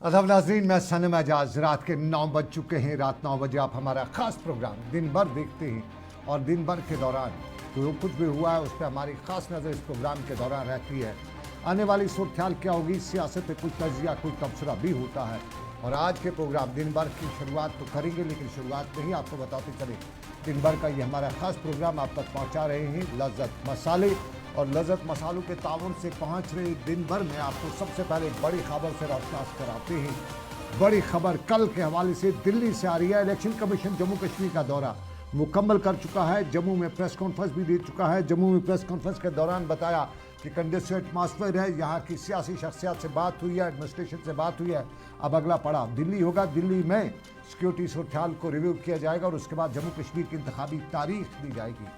अदब नाज़रीन, मैं सनम एजाज। रात के 9 बज चुके हैं। रात 9 बजे आप हमारा ख़ास प्रोग्राम दिन भर देखते हैं और दिन भर के दौरान जो कुछ भी हुआ है उस पर हमारी ख़ास नज़र इस प्रोग्राम के दौरान रहती है। आने वाली सूरत हाल क्या होगी, सियासत पे कुछ तजिया कुछ तबसरा भी होता है। और आज के प्रोग्राम दिन भर की शुरुआत तो करेंगे, लेकिन शुरुआत में ही आपको बताते चले दिन भर का ये हमारा ख़ास प्रोग्राम आप तक पहुँचा रहे हैं लज़्ज़त मसाले। और लज़्ज़त मसालों के ताउन से पहुंच रहे दिन भर में आपको सबसे पहले बड़ी खबर से रोशनास कराते हैं। बड़ी खबर कल के हवाले से दिल्ली से आ रही है। इलेक्शन कमीशन जम्मू कश्मीर का दौरा मुकम्मल कर चुका है। जम्मू में प्रेस कॉन्फ्रेंस भी दे चुका है। जम्मू में प्रेस कॉन्फ्रेंस के दौरान बताया कि कंडिशन एटमॉस्फेयर है, यहाँ की सियासी शख्सियत से बात हुई है, एडमिनिस्ट्रेशन से बात हुई है। अब अगला पड़ाव दिल्ली होगा। दिल्ली में सिक्योरिटी सूरत हाल को रिव्यू किया जाएगा और उसके बाद जम्मू कश्मीर की इंतखाबी तारीख दी जाएगी।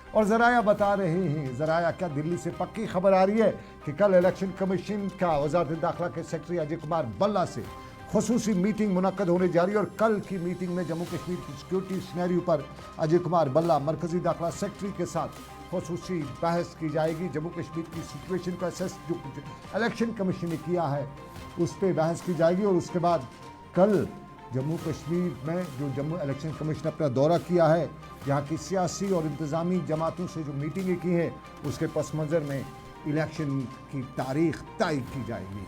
और ज़राया बता रहे हैं, ज़राया क्या दिल्ली से पक्की खबर आ रही है कि कल इलेक्शन कमीशन का वज़ारत दाखिला के सेक्रेटरी अजय कुमार भल्ला से खुसूसी मीटिंग मुनक्कद होने जा रही है। और कल की मीटिंग में जम्मू कश्मीर की सिक्योरिटी सिनेरियो पर अजय कुमार भल्ला मरकज़ी दाखिला सेक्रेटरी के साथ खुसूसी बहस की जाएगी। जम्मू कश्मीर की सिचुएशन को असेस जो इलेक्शन कमीशन ने किया है उस पर बहस की जाएगी। और उसके बाद कल जम्मू कश्मीर में जो जम्मू इलेक्शन कमीशन ने अपना दौरा किया है, यहाँ की सियासी और इंतज़ामी जमातों से जो मीटिंगें की हैं उसके पस मंज़र में इलेक्शन की तारीख तय की जाएगी।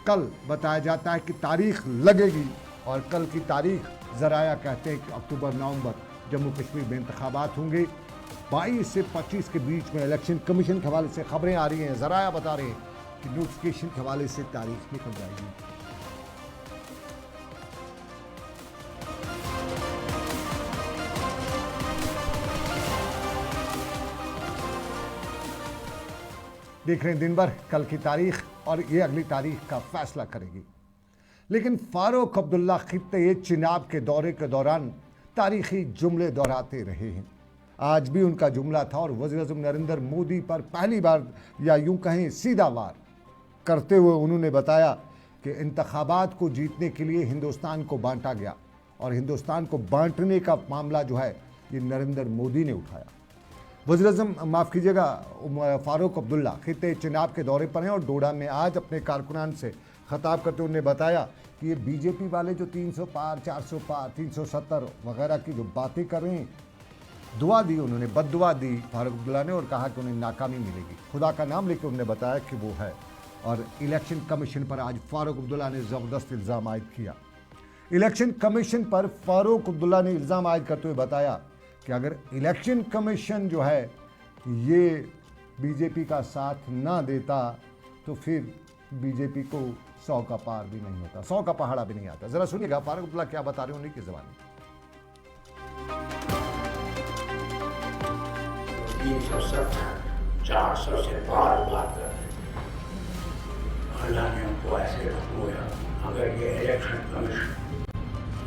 कल बताया जाता है कि तारीख लगेगी और कल की तारीख ज़राया कहते हैं कि अक्टूबर-नवंबर जम्मू कश्मीर में इंतखाबात होंगे। 22 से 25 के बीच में इलेक्शन कमीशन के हवाले से खबरें आ रही हैं। ज़राया बता रहे हैं कि नोटिफिकेशन के हवाले से तारीख निकल जाएगी। देख रहे हैं दिन भर कल की तारीख और ये अगली तारीख का फैसला करेगी। लेकिन फारूक अब्दुल्ला खित्ते चिनाब के दौरे के दौरान तारीखी जुमले दोहराते रहे हैं। आज भी उनका जुमला था और वज़ीर-ए-आज़म नरेंद्र मोदी पर पहली बार या यूं कहें सीधा वार करते हुए उन्होंने बताया कि इंतखाबात को जीतने के लिए हिंदुस्तान को बांटा गया और हिंदुस्तान को बांटने का मामला जो है ये नरेंद्र मोदी ने उठाया। वज़ीर-ए-आज़म माफ़ कीजिएगा फारूक अब्दुल्ला खित्ते चिनाब के दौरे पर हैं और डोडा में आज अपने कारकुनान से खताब करते उन्होंने बताया कि ये बीजेपी वाले जो 300 पार 400 पार 370 वगैरह की जो बातें कर रहे हैं, दुआ दी उन्होंने, बद्दुआ दी फारूक अब्दुल्ला ने और कहा कि उन्हें नाकामी मिलेगी। खुदा का नाम लेकर उन्होंने बताया कि वो है। और इलेक्शन कमीशन पर आज फारूक अब्दुल्ला ने ज़बरदस्त इल्ज़ाम आयद किया। इलेक्शन कमीशन पर फारूक अब्दुल्ला ने इल्ज़ाम आयद करते हुए बताया कि अगर इलेक्शन कमीशन जो है ये बीजेपी का साथ ना देता तो फिर बीजेपी को 100 का पार भी नहीं होता, 100 का पहाड़ा भी नहीं आता। ज़रा सुनिएगा फारूक अब्दुल्ला क्या बता रहे हैं उन्हीं की ज़बान में। 370 400 से पार बात करते, अल्लाह ने उनको ऐसे रखोया। अगर ये इलेक्शन कमीशन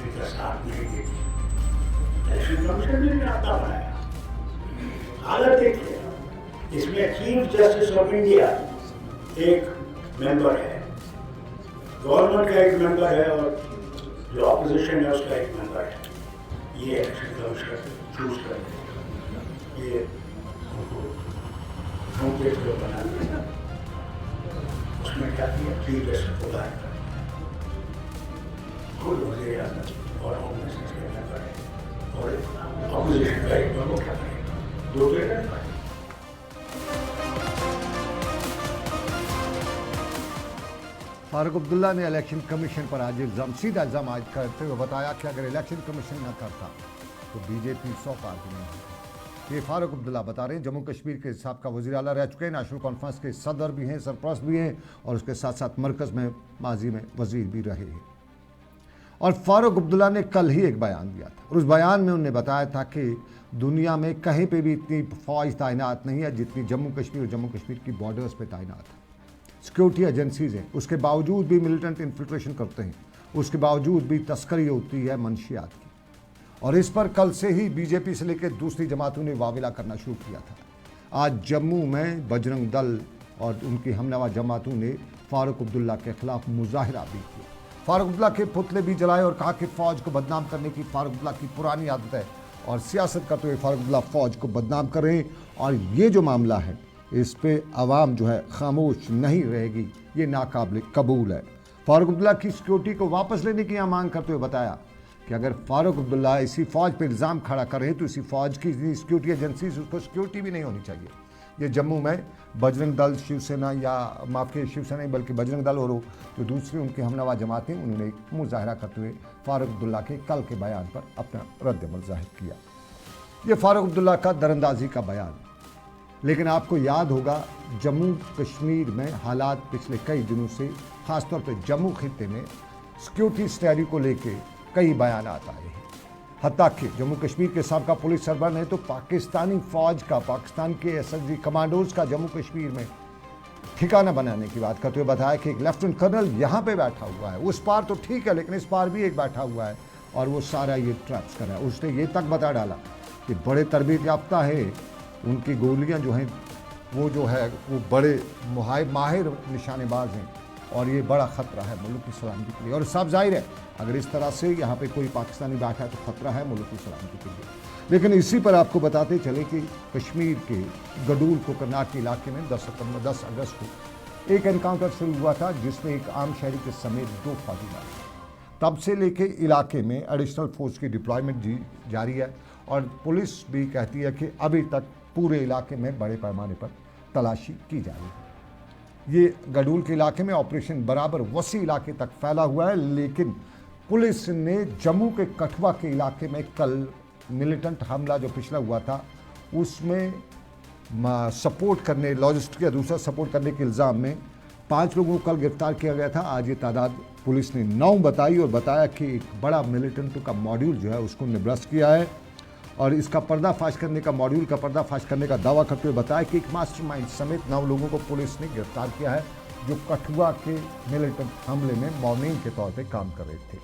इनका साथ नहीं देती, इलेक्शन कमीशन ने आता बनाया। हालत देखिए, इसमें चीफ जस्टिस ऑफ इंडिया एक मेंबर है, गवर्नमेंट का एक मेंबर है और जो ऑपोजिशन है उसका एक मेंबर है। ये इलेक्शन कमीशन चूज करते हैं, ये नोटिस जो बना दिया उसमें क्या किया, चीफ जस्टिस को बाहर कर खुद वज़ीर आज़म और होम मिनिस्टर के मेंबर है और ऑपोजिशन का एक मेंबर क्या करेगा, दो तो फारूक अब्दुल्ला ने इलेक्शन कमीशन पर आज सीधा इल्ज़ाम आयद करते हुए बताया कि अगर इलेक्शन कमीशन न करता तो बीजेपी 100 पार भी नहीं होती। ये फारूक अब्दुल्ला बता रहे हैं। जम्मू कश्मीर के साबका वज़ीर आला रह चुके हैं, नेशनल कॉन्फ्रेंस के सदर भी हैं, सरपरस्त भी हैं और उसके साथ साथ मरकज़ में माजी में वज़ीर भी रहे हैं। और फारूक अब्दुल्ला ने कल ही एक बयान दिया था और उस बयान में उन्होंने बताया था कि दुनिया में कहीं पर भी इतनी फ़ौज तैनात नहीं है जितनी जम्मू कश्मीर और जम्मू कश्मीर की बॉर्डर्स पर तैनात है। सिक्योरिटी एजेंसीज़ हैं, उसके बावजूद भी मिलिटेंट इन्फिल्ट्रेशन करते हैं, उसके बावजूद भी तस्करी होती है मनशियात की। और इस पर कल से ही बीजेपी से लेकर दूसरी जमातों ने वाविला करना शुरू किया था। आज जम्मू में बजरंग दल और उनकी हमनवा जमातों ने फारूक अब्दुल्ला के खिलाफ मुजाहिरा भी किया। फारूक अब्दुल्ला के पुतले भी जलाए और कहा कि फ़ौज को बदनाम करने की फारूक अब्दुल्ला की पुरानी आदत है और सियासत करते हुए फारूक अब्दुल्ला फ़ौज को बदनाम कर रहे हैं। और ये जो मामला है इस पे आवाम जो है खामोश नहीं रहेगी, ये नाकाबिल कबूल है। फारूक अब्दुल्ला की सिक्योरिटी को वापस लेने की यहाँ मांग करते हुए बताया कि अगर फारूक अब्दुल्ला इसी फौज पर इल्ज़ाम खड़ा करे तो इसी फौज की सिक्योरिटी एजेंसी से उसको सिक्योरिटी भी नहीं होनी चाहिए। ये जम्मू में बजरंग दल, शिवसेना या माफ़ के शिवसेना नहीं बल्कि बजरंग दल और जो दूसरी उनकी हमनवा जमातें, उन्होंने एक मुजाहरा करते हुए फारूक अब्दुल्ला के कल के बयान पर अपना रद्दमल जाहिर किया। ये फारूक अब्दुल्ला का दरअंदाजी का बयान। लेकिन आपको याद होगा जम्मू कश्मीर में हालात पिछले कई दिनों से ख़ासतौर पर जम्मू खित्ते में सिक्योरिटी स्टैरी को लेके कई बयान आए हैं। हत्ता कि जम्मू कश्मीर के साबका पुलिस सरबराह ने तो पाकिस्तानी फ़ौज का, पाकिस्तान के एसएसजी कमांडोज का जम्मू कश्मीर में ठिकाना बनाने की बात करते हुए बताया कि एक लेफ्टिनेंट कर्नल यहाँ पे बैठा हुआ है, उस पार तो ठीक है लेकिन इस पार भी एक बैठा हुआ है और वो सारा ये ट्रैप्स कर रहा है। उसने ये तक बता डाला कि बड़े तरबियत याफ्ता है, उनकी गोलियाँ जो हैं वो जो है वो बड़े माहिर निशानेबाज हैं और ये बड़ा ख़तरा है मुल्क की सलामती के लिए। और साफ जाहिर है अगर इस तरह से यहाँ पे कोई पाकिस्तानी बैठा है तो ख़तरा है मुल्क की सलामती के लिए। लेकिन इसी पर आपको बताते चले कि कश्मीर के गडूल कोकरनाग के इलाके में 10 अगस्त को एक एनकाउंटर शुरू हुआ था जिसमें एक आम शहरी के समेत 2 फौजी मारे। तब से लेके इलाके में एडिशनल फोर्स की डिप्लॉयमेंट जारी है और पुलिस भी कहती है कि अभी तक पूरे इलाके में बड़े पैमाने पर तलाशी की जा रही है। ये गडूल के इलाके में ऑपरेशन बराबर वसी इलाके तक फैला हुआ है, लेकिन पुलिस ने जम्मू के कठुआ के इलाके में कल मिलिटेंट हमला जो पिछला हुआ था उसमें सपोर्ट करने, लॉजिस्टिक या दूसरा सपोर्ट करने के इल्ज़ाम में 5 लोगों को कल गिरफ्तार किया गया था। आज ये तादाद पुलिस ने 9 बताई और बताया कि एक बड़ा मिलिटेंट का मॉड्यूल जो है उसको निरस्त किया है और इसका पर्दाफाश करने का, मॉड्यूल का पर्दाफाश करने का दावा करते हुए बताया कि एक मास्टरमाइंड समेत 9 लोगों को पुलिस ने गिरफ्तार किया है जो कठुआ के मिलिटेंट हमले में मॉर्निंग के तौर पे काम कर रहे थे।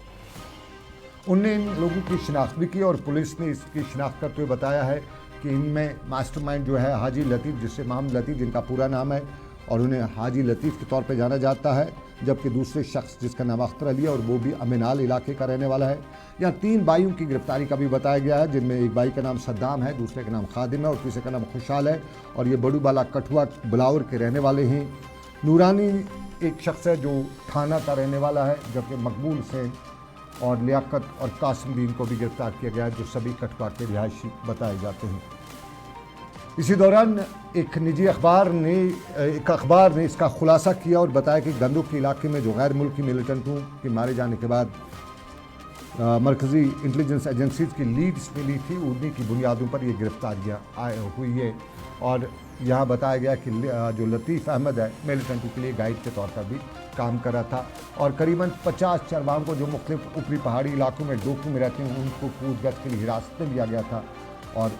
उनने इन लोगों की शिनाख्त भी की और पुलिस ने इसकी शिनाख्त करते हुए बताया है कि इनमें मास्टरमाइंड जो है हाजी लतीफ़, जिससे मोहम्मद लतीफ़ जिनका पूरा नाम है और उन्हें हाजी लतीफ़ के तौर पे जाना जाता है, जबकि दूसरे शख्स जिसका नाम अख्तर अली है और वो भी अमीनाल इलाके का रहने वाला है। यहाँ 3 भाइयों की गिरफ्तारी का भी बताया गया है जिनमें एक भाई का नाम सद्दाम है, दूसरे का नाम खादिम है और तीसरे का नाम खुशहाल है और ये बड़ूबाला कठुआ बिलावर के रहने वाले हैं। नूरानी एक शख्स है जो थाना का रहने वाला है, जबकि मकबूल हुसैन और लियाकत और कासिम को भी गिरफ्तार किया गया है जो सभी कठुआ के रिहायशी बताए जाते हैं। इसी दौरान एक निजी अखबार ने इसका खुलासा किया और बताया कि गंदुक के इलाके में जो गैर मुल्की मिलिटेंटों के मारे जाने के बाद मरकज़ी इंटेलिजेंस एजेंसीज की लीड्स मिली थी, उन्हीं की बुनियादों पर ये गिरफ्तारियाँ हुई है। और यहाँ बताया गया कि जो लतीफ़ अहमद है मिलिटेंटों के लिए गाइड के तौर पर भी काम कर रहा था और करीबन 50 चरवाहों को जो मुख्तलिफ ऊपरी पहाड़ी इलाकों में डोकू में रहते हैं उनको पूछगछ के लिए हिरासत में लिया गया था और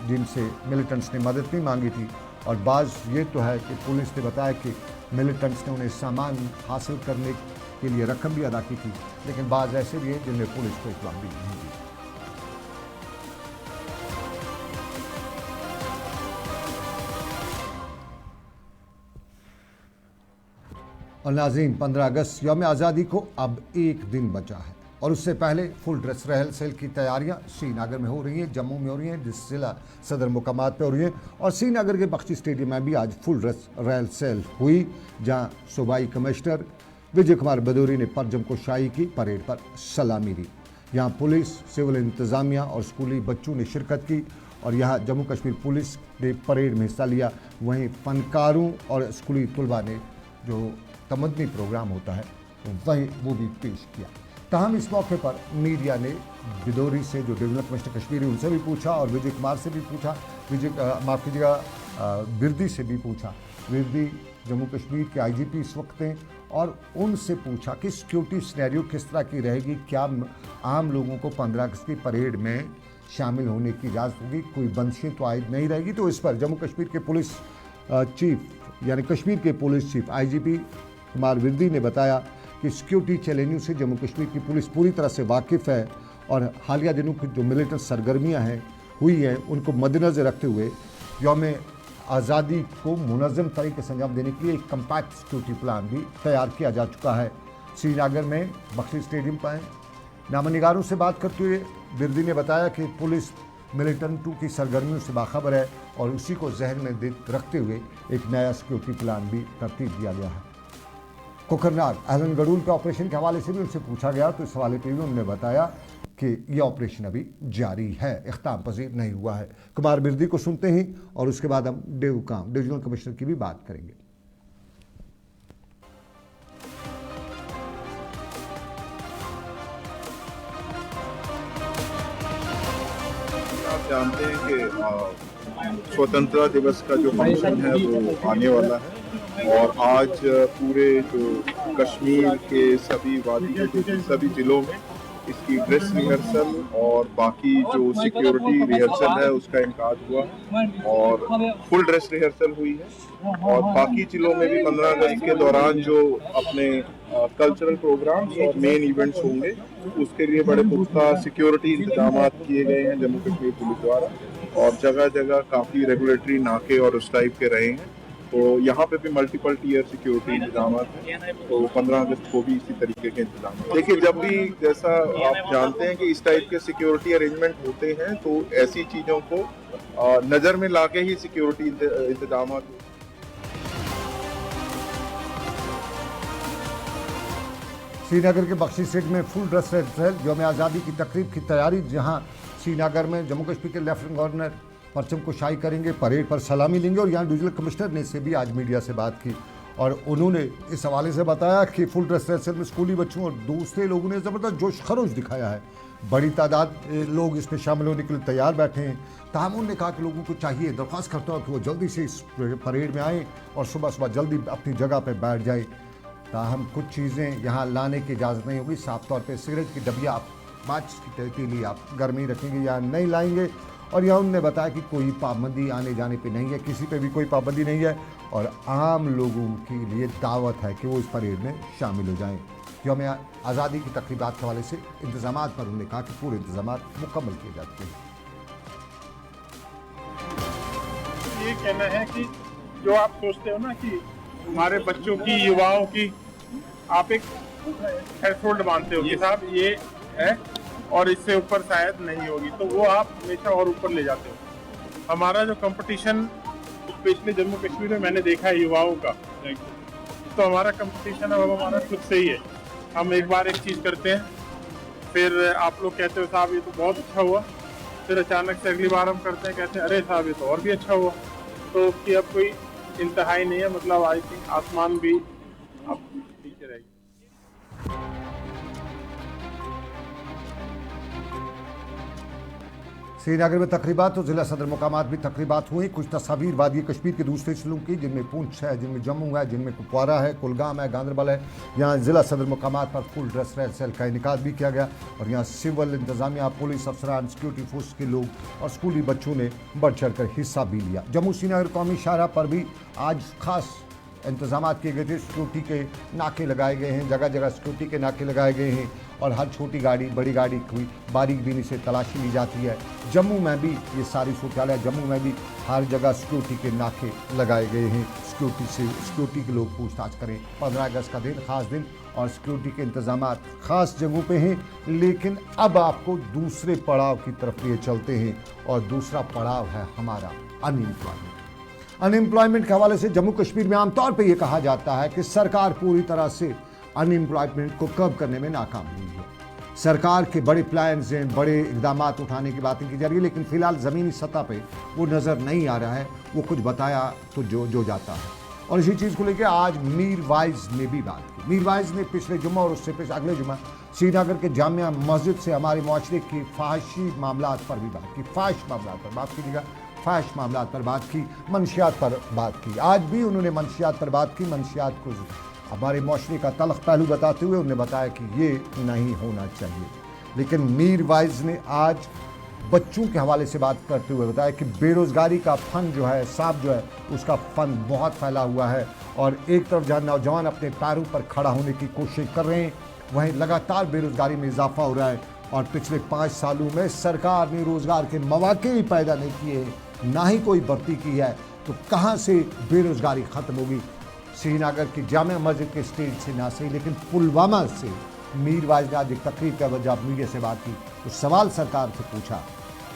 जिनसे मिलिटेंट्स ने मदद भी मांगी थी। और बाज़ ये तो है कि पुलिस ने बताया कि मिलिटेंट्स ने उन्हें सामान हासिल करने के लिए रकम भी अदा की थी, लेकिन बाज़ ऐसे भी हैं जिनमें पुलिस को इत्तला भी नहीं दी। और नाज़रीन, 15 अगस्त यौम आज़ादी को अब 1 दिन बचा है और उससे पहले फुल ड्रेस रहल सेल की तैयारियां श्रीनगर में हो रही हैं, जम्मू में हो रही हैं, जिला सदर मुकामात पे हो रही हैं और श्रीनगर के बख्शी स्टेडियम में भी आज फुल ड्रेस रहल सेल हुई, जहां सूबाई कमिश्नर विजय कुमार भदौरी ने परचम कुशाई की, परेड पर सलामी दी। यहाँ पुलिस, सिविल इंतज़ामिया और स्कूली बच्चों ने शिरकत की और यहाँ जम्मू कश्मीर पुलिस ने परेड में हिस्सा लिया। वहीं फ़नकारों और स्कूली तलबा ने जो तमदनी प्रोग्राम होता है वो भी पेश किया। ताहम इस मौके पर मीडिया ने भदौरी से, जो डिवीजनल कमिश्नर कश्मीर है, उनसे भी पूछा और विजय कुमार से भी पूछा, माफ़ कीजिएगा बिरदी से भी पूछा। बिरदी जम्मू कश्मीर के IGP इस वक्त हैं और उनसे पूछा कि सिक्योरिटी सिनेरियो किस तरह की रहेगी, क्या आम लोगों को 15 अगस्त की परेड में शामिल होने की इजाज़त होगी, कोई बंदिशें तो आयद नहीं रहेगी। तो इस पर जम्मू कश्मीर के पुलिस चीफ यानी कश्मीर के police chief IGP Kumar Virdi ने बताया कि सिक्योरिटी चैलेंजों से जम्मू कश्मीर की पुलिस पूरी तरह से वाकिफ़ है और हालिया दिनों की जो मिलिटेंट सरगर्मियाँ हैं हुई हैं उनको मद्देनज़र रखते हुए यौम आज़ादी को मुनज़्ज़म तरीके से अंजाम देने के लिए एक कम्पैक्ट सिक्योरिटी प्लान भी तैयार किया जा चुका है। श्रीनगर में बख्शी स्टेडियम पर नामनिगारों से बात करते हुए बिरदी ने बताया कि पुलिस मिलिटेंटों की सरगर्मियों से बाखबर है और उसी को जहन में रखते हुए एक नया सिक्योरिटी प्लान भी तरतीब दिया गया है। कोकरनाग एलन गडूल के ऑपरेशन के हवाले से भी उनसे पूछा गया तो इस हवाले पर भी उन्होंने बताया कि यह ऑपरेशन अभी जारी है, इख्ताम पजीर नहीं हुआ है। कुमार बिरदी को सुनते हैं और उसके बाद हम डेवकाम डिविजनल कमिश्नर की भी बात करेंगे। आप जानते हैं कि स्वतंत्रता दिवस का जो फंक्शन है वो आने वाला है और आज पूरे जो कश्मीर के सभी वादी के सभी जिलों में इसकी ड्रेस रिहर्सल और बाकी जो सिक्योरिटी रिहर्सल है उसका इनकाद हुआ और फुल ड्रेस रिहर्सल हुई है और बाकी जिलों में भी 15 अगस्त के दौरान जो अपने कल्चरल प्रोग्राम्स और मेन इवेंट्स होंगे उसके लिए बड़े पुख्ता सिक्योरिटी इंतजाम किए गए हैं जम्मू कश्मीर पुलिस द्वारा और जगह जगह काफ़ी रेगुलेटरी नाके और उस टाइप के रहे हैं। तो यहाँ पे भी मल्टीपल टीयर सिक्योरिटी इंतजाम हैं, तो 15 अगस्त को भी इसी तरीके के इंतजाम। देखिए, जब भी जैसा आप जानते हैं कि इस टाइप के सिक्योरिटी अरेंजमेंट होते हैं तो ऐसी चीज़ों को नज़र में लाके ही सिक्योरिटी इंतजाम। श्रीनगर के बख्शी सीट में फुल ड्रेस रिहर्सल यौम आज़ादी की तकरीब की तैयारी, जहां श्रीनगर में जम्मू कश्मीर के लेफ्टिनेंट गवर्नर परचम कुशाई करेंगे, परेड पर सलामी लेंगे और यहाँ डिविजनल कमिश्नर ने से भी आज मीडिया से बात की और उन्होंने इस हवाले से बताया कि फुल ड्रेस रिहर्सल में स्कूली बच्चों और दूसरे लोगों ने ज़बरदस्त जोश खरोश दिखाया है। बड़ी तादाद लोग इसमें शामिल होने के लिए तैयार बैठे हैं। ताहम उन्होंने कहा कि लोगों को चाहिए, दरख्वास्त करता हूँ कि वो जल्दी से इस परेड में आएँ और सुबह सुबह जल्दी अपनी जगह पर बैठ जाए। ताहम कुछ चीज़ें यहाँ लाने की इजाज़त नहीं होगी। साफ तौर पर सिगरेट की डबिया आप, माचिस की तीली आप घर में ही रखेंगे या नहीं लाएंगे। और यह उन्होंने बताया कि कोई पाबंदी आने जाने पे नहीं है, किसी पे भी कोई पाबंदी नहीं है और आम लोगों के लिए दावत है कि वो इस परेड में शामिल हो जाएं। यौम आज़ादी की तकरीबात के हवाले से इंतजामात पर उन्होंने कहा कि पूरे इंतजामात मुकम्मल किए जाते हैं। ये कहना है कि जो आप सोचते हो ना कि हमारे बच्चों की, युवाओं की आप एक थ्रेशोल्ड मानते हो कि साहब ये है और इससे ऊपर शायद नहीं होगी, तो वो आप हमेशा और ऊपर ले जाते हो। हमारा जो कंपटीशन स्पेशली जम्मू कश्मीर में मैंने देखा है युवाओं का, तो हमारा कंपटीशन अब हमारा खुद से ही है। हम एक बार एक चीज़ करते हैं, फिर आप लोग कहते हो साहब ये तो बहुत अच्छा हुआ, फिर अचानक से अगली बार हम करते हैं, कहते हैं अरे साहब ये तो और भी अच्छा हुआ। तो उसकी अब कोई इंतहाई नहीं है, मतलब आई थिंक आसमान भी अब नीचे रहेगी। श्रीनगर में तकरीबात तो जिला सदर मुकामात भी तकरीबात हुई। कुछ तस्वीर वादी कश्मीर के दूसरे जिलों की, जिनमें पुंछ है, जिनमें जम्मू है, जिनमें कुपवारा है, कुलगाम है, गांदरबल है। यहाँ जिला सदर मुकामात पर फुल ड्रेस रिहर्सल का इनेकाद भी किया गया और यहाँ सिविल इंतजामिया, पुलिस अफसरान, सिक्योरिटी फोर्स के लोग और स्कूली बच्चों ने बढ़ चढ़ कर हिस्सा भी लिया। जम्मू श्रीनगर कौमी शाहराह पर भी आज खास इंतजाम किए गए थे। सिक्योरिटी के नाके लगाए गए हैं, जगह जगह सिक्योरिटी के नाके लगाए गए हैं और हर छोटी गाड़ी, बड़ी गाड़ी की बारीक बीनी से तलाशी ली जाती है। जम्मू में भी ये सारी सूरत है, जम्मू में भी हर जगह सिक्योरिटी के नाके लगाए गए हैं। सिक्योरिटी के लोग पूछताछ करें। 15 अगस्त का दिन, ख़ास दिन और सिक्योरिटी के इंतजाम ख़ास जगहों पे हैं। लेकिन अब आपको दूसरे पड़ाव की तरफ लिए चलते हैं और दूसरा पड़ाव है हमारा अनएम्प्लॉयमेंट। अनएम्प्लॉयमेंट के हवाले से जम्मू कश्मीर में आमतौर पर यह कहा जाता है कि सरकार पूरी तरह से अनएम्प्लॉयमेंट को कम करने में नाकाम हुई है। सरकार के बड़े प्लान्स हैं, बड़े इकदाम उठाने की बातें की जा रही है, लेकिन फिलहाल ज़मीनी सतह पे वो नज़र नहीं आ रहा है। वो कुछ बताया तो जो जाता है। और इसी चीज़ को लेकर आज मीर वाइज ने भी बात की। मीर वाइज ने पिछले जुम्मा और उससे अगले जुम्मा श्रीनगर के जामिया मस्जिद से हमारे मुआशरे की फाहशी मामलात पर भी बात की। फाहिश मामलात पर बात कीजिएगा, फाहिश मामलात पर बात की, मनशियात पर बात की। आज भी उन्होंने मनशियात पर बात की। मनशियात को हमारे मुआशरे का तलख पहलू बताते हुए उन्होंने बताया कि ये नहीं होना चाहिए। लेकिन मीर वाइज ने आज बच्चों के हवाले से बात करते हुए बताया कि बेरोज़गारी का फन जो है, सांप जो है, उसका फन बहुत फैला हुआ है और एक तरफ जहाँ नौजवान अपने पैरों पर खड़ा होने की कोशिश कर रहे हैं, वहीं लगातार बेरोज़गारी में इजाफा हो रहा है और पिछले 5 सालों में सरकार ने रोज़गार के मौके ही पैदा नहीं किए, ना ही कोई भर्ती की है, तो कहाँ से बेरोज़गारी ख़त्म होगी। श्रीनगर की जामिया मस्जिद के स्टेज से ना सही, लेकिन पुलवामा से मीर वाइज ने आज एक तकरीर के बाद जब मीडिया से बात की तो सवाल सरकार से पूछा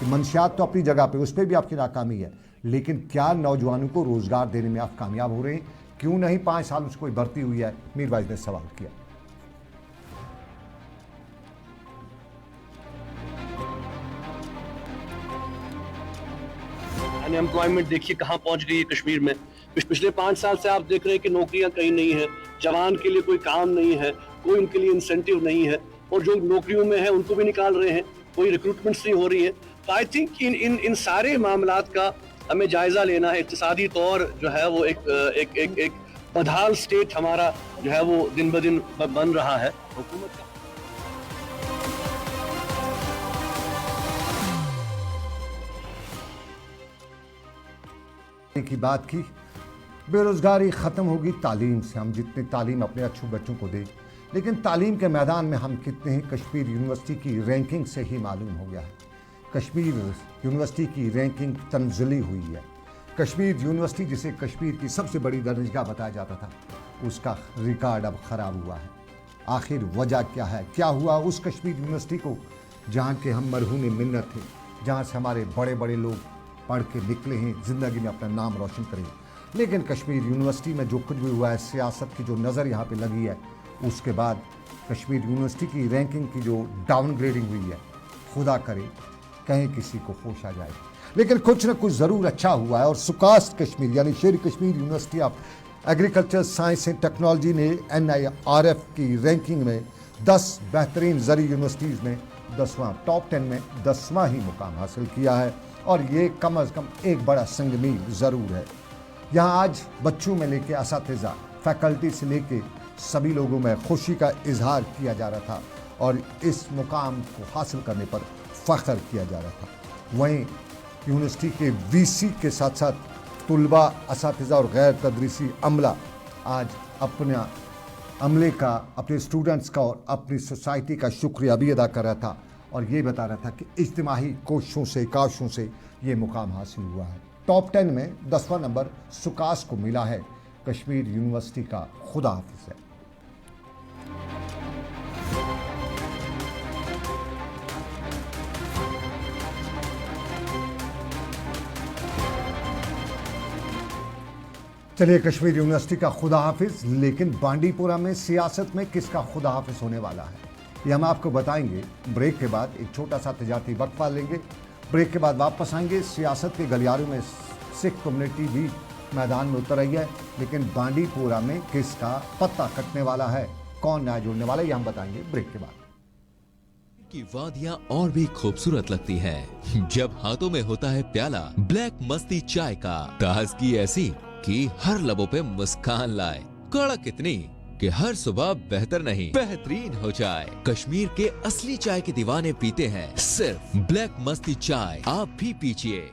कि मंशियात तो अपनी जगह पे, उस पर भी आपकी नाकामी है, लेकिन क्या नौजवानों को रोज़गार देने में आप कामयाब हो रहे हैं? क्यों नहीं 5 साल उसको कोई भर्ती हुई है, मीरवाइज ने सवाल किया। अनएम्प्लॉयमेंट देखिए कहाँ पहुंच गई है कश्मीर में। पिछले 5 साल से आप देख रहे हैं कि नौकरियां कहीं नहीं है, जवान के लिए कोई काम नहीं है, कोई उनके लिए इंसेंटिव नहीं है, और जो नौकरियों में है उनको भी निकाल रहे हैं, कोई रिक्रूटमेंट्स नहीं हो रही है। तो आई थिंक इन सारे मामलात का हमें जायजा लेना है। इक्तिसादी तौर जो है वो एक बदहाल स्टेट हमारा जो है वो दिन ब दिन बन रहा है। हुकूमत का की बात की, बेरोजगारी ख़त्म होगी तालीम से। हम जितनी तालीम अपने अच्छे बच्चों को दें, लेकिन तालीम के मैदान में हम कितने हैं, कश्मीर यूनिवर्सिटी की रैंकिंग से ही मालूम हो गया है। कश्मीर यूनिवर्सिटी की रैंकिंग तंजली हुई है। कश्मीर यूनिवर्सिटी जिसे कश्मीर की सबसे बड़ी दर्जगाह बताया जाता था, उसका रिकॉर्ड अब ख़राब हुआ है। आखिर वजह क्या है, क्या हुआ उस कश्मीर यूनिवर्सिटी को जहाँ के हम मरहूम मिन्नत थे, जहाँ से हमारे बड़े बड़े लोग पढ़ के निकले हैं, ज़िंदगी में अपना नाम रोशन करें। लेकिन कश्मीर यूनिवर्सिटी में जो कुछ भी हुआ है, सियासत की जो नज़र यहाँ पे लगी है, उसके बाद कश्मीर यूनिवर्सिटी की रैंकिंग की जो डाउनग्रेडिंग हुई है, खुदा करे कहीं किसी को होश आ जाए। लेकिन कुछ न कुछ ज़रूर अच्छा हुआ है, और सुकास्ट कश्मीर यानी शेर Kashmir university of agriculture science and technology ने NIRF की रैंकिंग में 10 बेहतरीन ज़री यूनिवर्सिटीज़ में 10वां, टॉप 10 में 10वां ही मुकाम हासिल किया है। और ये कम अज़ कम एक बड़ा संगमील ज़रूर है। यहाँ आज बच्चों में लेके असातिज़ा, फैकल्टी से लेके सभी लोगों में खुशी का इजहार किया जा रहा था, और इस मुकाम को हासिल करने पर फ़ख्र किया जा रहा था। वहीं यूनिवर्सिटी के VC के साथ साथ तुलबा, असातिज़ा और गैर तदरीसी अमला आज अपना अमले का, अपने स्टूडेंट्स का और अपनी सोसाइटी का शुक्रिया भी अदा कर रहा था, और ये बता रहा था कि इज्तिमाही कोशिशों से, काशों से ये मुकाम हासिल हुआ है। टॉप 10 में 10वां नंबर सुकास को मिला है। कश्मीर यूनिवर्सिटी का खुदा हाफिज़ है। चलिए, कश्मीर यूनिवर्सिटी का खुदा हाफिज़, लेकिन बांडीपुरा में सियासत में किसका खुदा हाफिज़ होने वाला है, ये हम आपको बताएंगे ब्रेक के बाद। एक छोटा सा तजारती वक्फा लेंगे, ब्रेक के बाद वापस आएंगे। सियासत के गलियारों में सिख कम्युनिटी भी मैदान में उतर रही है, लेकिन बांडीपुरा में किसका पत्ता कटने वाला है, कौन न्याय जोड़ने वाला है, ये हम बताएंगे ब्रेक के बाद। की वादियां और भी खूबसूरत लगती हैं जब हाथों में होता है प्याला ब्लैक मस्ती चाय का। ताजगी ऐसी कि हर लबों पे मुस्कान लाए, कड़क इतनी कि हर सुबह बेहतर नहीं बेहतरीन हो जाए। कश्मीर के असली चाय के दीवाने पीते हैं सिर्फ ब्लैक मस्ती चाय, आप भी पीजिए।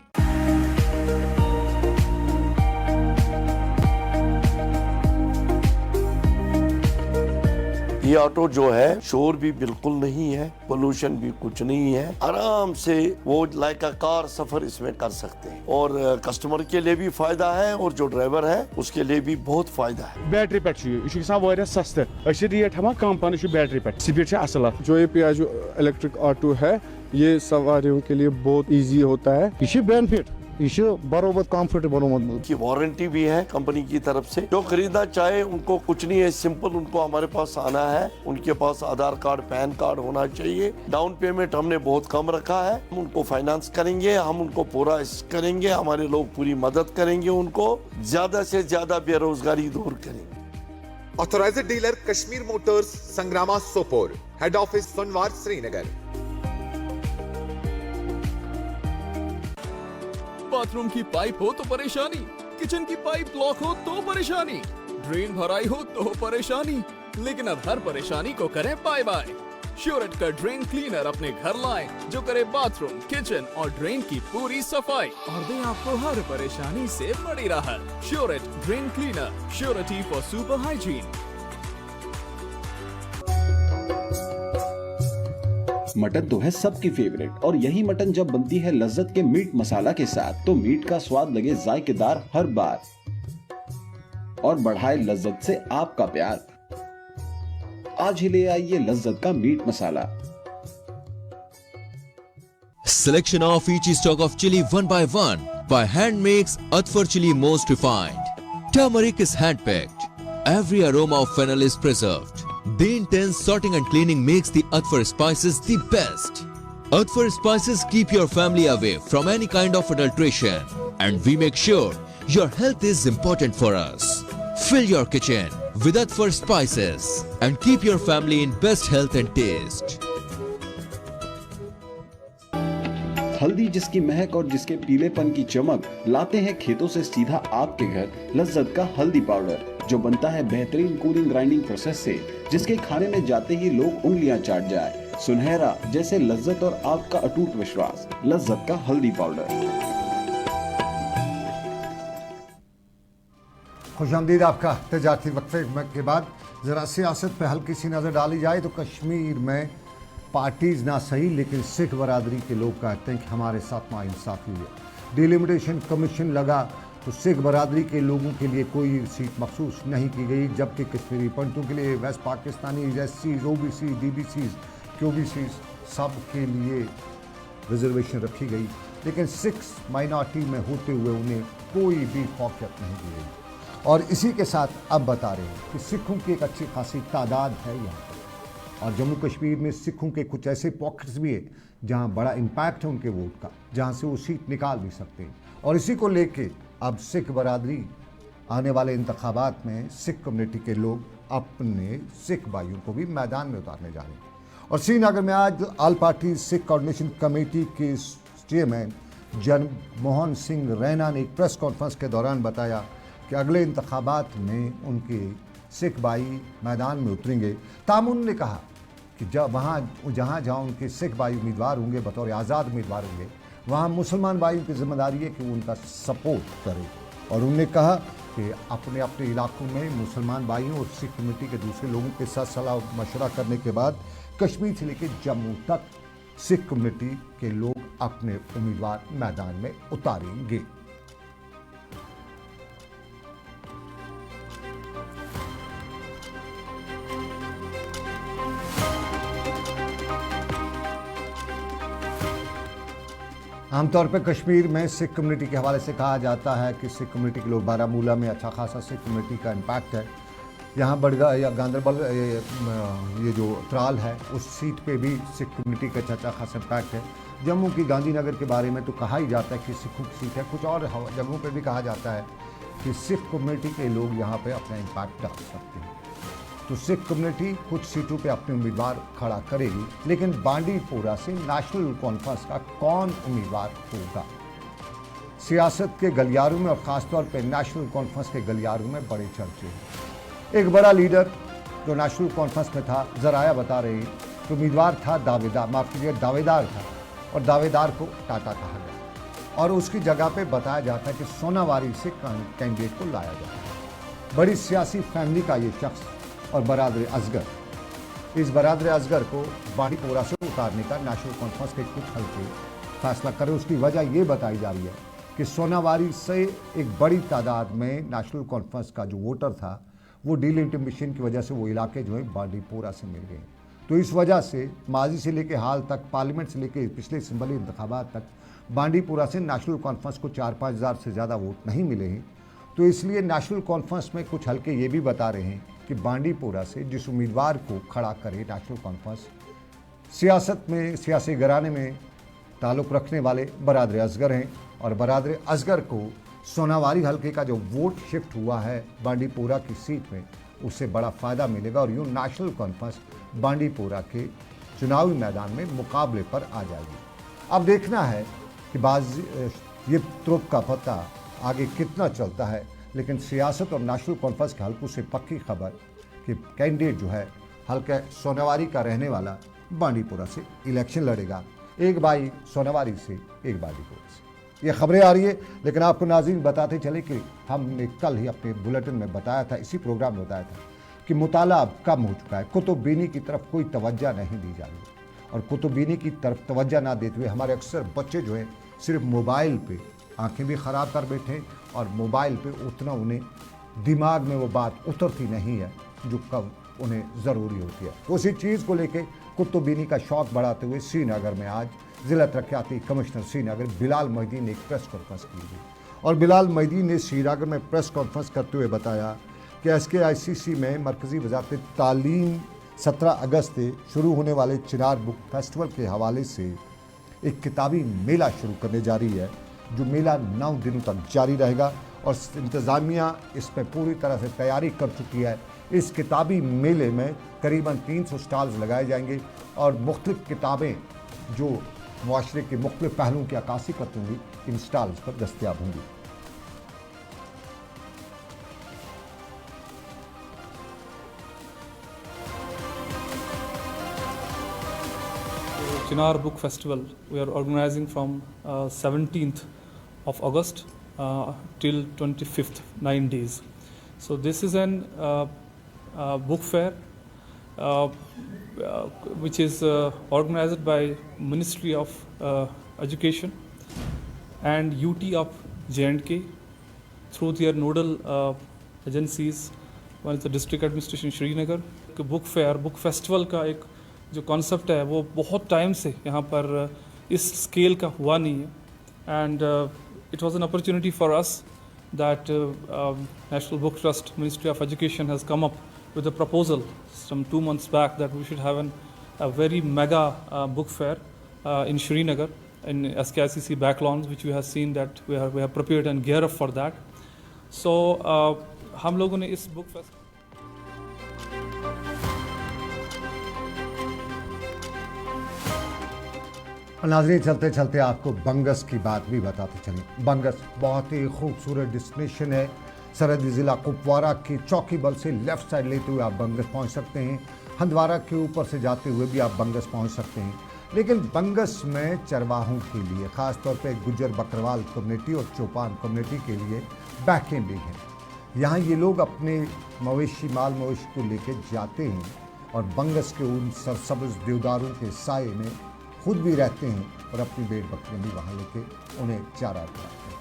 ये ऑटो जो है शोर भी बिल्कुल नहीं है, पोल्यूशन भी कुछ नहीं है, आराम से वो लाइक का कार सफर इसमें कर सकते हैं, और कस्टमर के लिए भी फायदा है और जो ड्राइवर है उसके लिए भी बहुत फायदा है। बैटरी पे सस्ते रेट हम कम पान बैटरी पे स्पीड असल। जो ये पियाजो इलेक्ट्रिक ऑटो है ये सवारियों के लिए बहुत इजी होता है, ये बेनिफिट, ये बरोबर कंफर्टेबल की वारंटी भी है कंपनी की तरफ से। जो खरीदना चाहे उनको कुछ नहीं है, सिंपल उनको हमारे पास आना है, उनके पास आधार कार्ड, पैन कार्ड होना चाहिए। डाउन पेमेंट हमने बहुत कम रखा है, हम उनको फाइनेंस करेंगे, हम उनको पूरा करेंगे, हमारे लोग पूरी मदद करेंगे, उनको ज्यादा से ज्यादा बेरोजगारी दूर करेंगे। Authorized dealer Kashmir Motors, Sangrama Sopore, head office Sonwar, Srinagar. Bathroom की पाइप हो तो परेशानी, किचन की पाइप ब्लॉक हो तो परेशानी, ड्रेन भराई हो तो परेशानी, लेकिन अब हर परेशानी को करें बाय बाय। श्योरेट का ड्रेन क्लीनर अपने घर लाएं, जो करे बाथरूम, किचन और ड्रेन की पूरी सफाई और दे आपको हर परेशानी से बड़ी राहत। श्योरेट drain cleaner, surety for super hygiene. Mutton तो है सबकी फेवरेट, और यही मटन जब बनती है लज्जत के मीट मसाला के साथ, तो मीट का स्वाद लगे जायकेदार हर बार और बढ़ाए लज्जत से आपका प्यार। आज ही ले आइए लज्जत का meat masala. Selection of each stock of chili one by one by hand makes Atfar chili most refined. Turmeric is hand-picked. Every aroma of fennel is preserved. The intense sorting and cleaning makes the Atfar spices the best. Atfar spices keep your family away from any kind of adulteration. And we make sure your health is important for us. Fill your kitchen with Atfar spices and keep your family in best health and taste. हल्दी जिसकी महक और जिसके पीलेपन की चमक लाते हैं खेतों से सीधा आपके घर लज्जत का हल्दी पाउडर, जो बनता है बेहतरीन कूलिंग ग्राइंडिंग प्रोसेस से, जिसके खाने में जाते ही लोग उंगलियां चाट जाए। सुनहरा जैसे लज्जत और आपका अटूट विश्वास, लज्जत का हल्दी पाउडर। खुशामदीद आपका तजारती वक्फे के बाद ज़रा सियासत पे हल्की सी नज़र डाली जाए तो कश्मीर में पार्टीज़ ना सही लेकिन सिख बरादरी के लोग कहते हैं कि हमारे साथ नाइंसाफ़ी हुई है। डिलिमिटेशन कमीशन लगा तो सिख बरादरी के लोगों के लिए कोई सीट मखसूस नहीं की गई, जबकि कश्मीरी पंडितों के लिए west Pakistani SCs, OBC, DBCs, QBCs सब के लिए रिजर्वेशन रखी गई, लेकिन सिख माइनॉरिटी में होते हुए उन्हें कोई भी फौकियत नहीं दी गई। और इसी के साथ अब बता रहे हैं कि सिखों की एक अच्छी खासी तादाद है यहाँ पर, और जम्मू कश्मीर में सिखों के कुछ ऐसे पॉकेट्स भी है जहाँ बड़ा इम्पैक्ट है उनके वोट का, जहाँ से वो सीट निकाल भी सकते हैं। और इसी को लेके अब सिख बरादरी आने वाले इंतखाबात में सिख कम्युनिटी के लोग अपने सिख भाइयों को भी मैदान में उतारने जा रहे हैं। और श्रीनगर में आज all party Sikh coordination committee के चेयरमैन जनमोहन सिंह रैना ने एक प्रेस कॉन्फ्रेंस के दौरान बताया कि अगले इंतखाबात में उनके सिख भाई मैदान में उतरेंगे। ताम उन्होंने कहा कि जब जहाँ उनके सिख भाई उम्मीदवार होंगे, बतौर आज़ाद उम्मीदवार होंगे, वहाँ मुसलमान भाइयों की जिम्मेदारी है कि वो उनका सपोर्ट करें। और उन्होंने कहा कि अपने अपने इलाकों में मुसलमान भाइयों और सिख कम्युनिटी के दूसरे लोगों के साथ सलाह मशवरा करने के बाद कश्मीर से लेकर जम्मू तक सिख कम्युनिटी के लोग अपने उम्मीदवार मैदान में उतारेंगे। आमतौर पर कश्मीर में सिख कम्युनिटी के हवाले से कहा जाता है कि सिख कम्युनिटी के लोग, बारामूला में अच्छा खासा सिख कम्युनिटी का इम्पैक्ट है। यहाँ बड़गा या गांदरबल ये जो त्राल है उस सीट पे भी सिख कम्युनिटी का अच्छा खासा इम्पैक्ट है। जम्मू की गांधीनगर के बारे में तो कहा ही जाता है कि सिखों की सीट है। कुछ और जगहों पे भी कहा जाता है कि सिख कम्युनिटी के लोग यहाँ पे अपना इम्पैक्ट डाल सकते हैं। तो सिख कम्युनिटी कुछ सीटों पे अपने उम्मीदवार खड़ा करेगी, लेकिन बांडीपोरा से नेशनल कॉन्फ्रेंस का कौन उम्मीदवार होगा? सियासत के गलियारों में और ख़ासतौर पर नेशनल कॉन्फ्रेंस के गलियारों में बड़े चर्चे हैं। एक बड़ा लीडर जो नेशनल कॉन्फ्रेंस में था, ज़राया बता रहे हैं कि उम्मीदवार था दावेदार था, और दावेदार को टाटा कहा गया और उसकी जगह पे बताया जाता है कि सोनावारी से कैंडिडेट को लाया जाता है। बड़ी सियासी फैमिली का ये शख्स और बरादर असगर, इस बरादर असगर को बांडीपोरा से उतारने का नेशनल कॉन्फ्रेंस के कुछ हल्के फैसला करें। उसकी वजह ये बताई जा रही है कि सोनावारी से एक बड़ी तादाद में नेशनल कॉन्फ्रेंस का जो वोटर था वो डिलिमिटेशन की वजह से वो इलाके जो है बांडीपोरा से मिल गए। तो इस वजह से माजी से लेकर हाल तक, पार्लियामेंट से लेकर पिछले सिंबली इंतखाबात तक बांडीपोरा से नेशनल कॉन्फ्रेंस को 4-5 हज़ार से ज़्यादा वोट नहीं मिले हैं। तो इसलिए नेशनल कॉन्फ्रेंस में कुछ हल्के ये भी बता रहे हैं कि बांडीपोरा से जिस उम्मीदवार को खड़ा करे नेशनल कॉन्फ्रेंस, सियासत में, सियासी घराने में ताल्लुक़ रखने वाले बरादर असगर हैं, और बरादर असगर को सोनावारी हल्के का जो वोट शिफ्ट हुआ है बांडीपोरा की सीट में, उससे बड़ा फ़ायदा मिलेगा और यूँ नेशनल कॉन्फ्रेंस बांडीपोरा के चुनावी मैदान में मुकाबले पर आ जाएगी। अब देखना है कि ये तुरुप का पता आगे कितना चलता है, लेकिन सियासत और नेशनल कॉन्फ्रेंस के हल्कों से पक्की खबर कि कैंडिडेट जो है हल्का सोनावारी का रहने वाला बांडीपोरा से इलेक्शन लड़ेगा। एक भाई सोनावारी से, एक बांडीपोरा से, ये खबरें आ रही है। लेकिन आपको नाज़रीन बताते चले कि हमने कल ही अपने बुलेटिन में बताया था, इसी प्रोग्राम में बताया था कि मुताला अब कम हो चुका है। कुतुबबीनी की तरफ कोई तवज्जो नहीं दी जा रही, और कुतुबबीनी की तरफ तवज्जो ना देते हुए हमारे अक्सर बच्चे जो हैं सिर्फ मोबाइल पे आंखें भी ख़राब कर बैठे, और मोबाइल पे उतना उन्हें दिमाग में वो बात उतरती नहीं है जो कब उन्हें ज़रूरी होती है। उसी चीज़ को लेके कुतुबबीनी का शौक़ बढ़ाते हुए श्रीनगर में आज ज़िला तरक्याती कमिश्नर श्रीनगर बिलाल मोहिद्दीन ने एक प्रेस कॉन्फ्रेंस की थी, और बिलाल मैदी ने श्रीनगर में प्रेस कॉन्फ्रेंस करते हुए बताया कि SKICC में मरकज़ी वज़ारत तालीम 17 अगस्त से शुरू होने वाले चिनार बुक फेस्टिवल के हवाले से एक किताबी मेला शुरू करने जा रही है, जो मेला 9 दिनों तक जारी रहेगा और इंतज़ामिया इसमें पूरी तरह से तैयारी कर चुकी है। इस किताबी मेले में करीबन 300 स्टॉल्स लगाए जाएंगे और मुख्तलिफ़ किताबें जो मुआशरे के मुख्तलिफ़ पहलुओं की अक्कासी करती होंगी इन स्टॉल्स पर दस्तयाब होंगी। Chinar Book Festival we are organizing from 17th of August till 25th, 9 days. So this is an book fair which is organized by Ministry of Education and UT of J&K through their nodal agencies. One is the District Administration Srinagar. Book fair, book festival का एक जो concept है वो बहुत time से यहाँ पर इस स्केल का हुआ नहीं है and it was an opportunity for us that national book trust ministry of education has come up with a proposal some 2 months back that we should have a very mega book fair in Srinagar in SKICC backlawns, which we have seen that we have prepared and gear up for that. So हम लोगों ने इस book fest नाज़रीन, चलते चलते आपको बंगस की बात भी बताते चलें। बंगस बहुत ही खूबसूरत डेस्टिनेशन है। सरहदी ज़िला कुपवारा की चौकी बल से लेफ़्ट साइड लेते हुए आप बंगस पहुंच सकते हैं। हंदवारा के ऊपर से जाते हुए भी आप बंगस पहुंच सकते हैं। लेकिन बंगस में चरवाहों के लिए, ख़ास तौर पे गुज्जर बकरवाल कम्युनिटी और चौपान कम्युनिटी के लिए बैकें भी हैं। यहाँ ये लोग अपने मवेशी, माल मवेशी को लेके जाते हैं और बंगस के उन सरसब्ज़ देवदारों के साए में खुद भी रहते हैं और अपनी भेड़ बकरियाँ भी वहाँ लेके उन्हें चारा खिलाते हैं।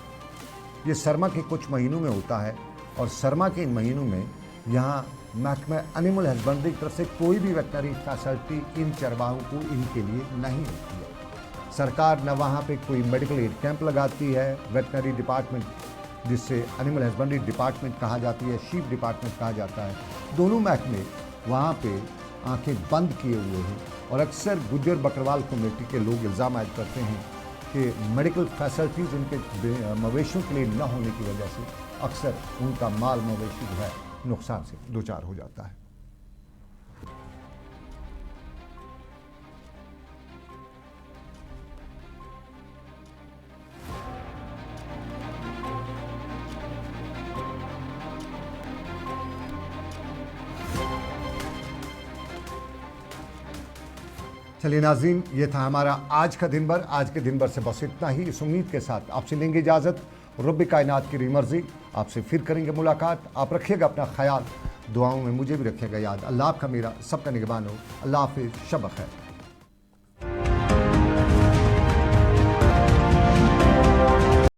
ये सरमा के कुछ महीनों में होता है और सरमा के इन महीनों में यहाँ महकमा एनिमल हस्बेंड्री की तरफ से कोई भी वेटनरी फैसिलिटी इन चरवाहों को इनके लिए नहीं होती है। सरकार न वहाँ पे कोई मेडिकल एड कैंप लगाती है, वेटनरी डिपार्टमेंट जिससे एनिमल हस्बेंड्री डिपार्टमेंट कहा जाती है, शीप डिपार्टमेंट कहा जाता है, दोनों महकमे वहाँ पे आंखें बंद किए हुए हैं। और अक्सर गुज्जर बकरवाल कम्युनिटी के लोग इल्ज़ाम आयद करते हैं कि मेडिकल फैसिलिटीज़ उनके मवेशियों के लिए न होने की वजह से अक्सर उनका माल मवेशी जो है नुकसान से दो-चार हो जाता है। चलिए नाज़रीन, ये था हमारा आज का दिन भर। आज के दिन भर से बस इतना ही। इस उम्मीद के साथ आपसे लेंगे इजाज़त। रब्बे कायनात की मर्ज़ी, आपसे फिर करेंगे मुलाकात। आप रखिएगा अपना ख्याल, दुआओं में मुझे भी रखिएगा याद। अल्लाह आपका मेरा सबका निगहबान हो। अल्लाह हाफ़िज़, शब ख़ैर।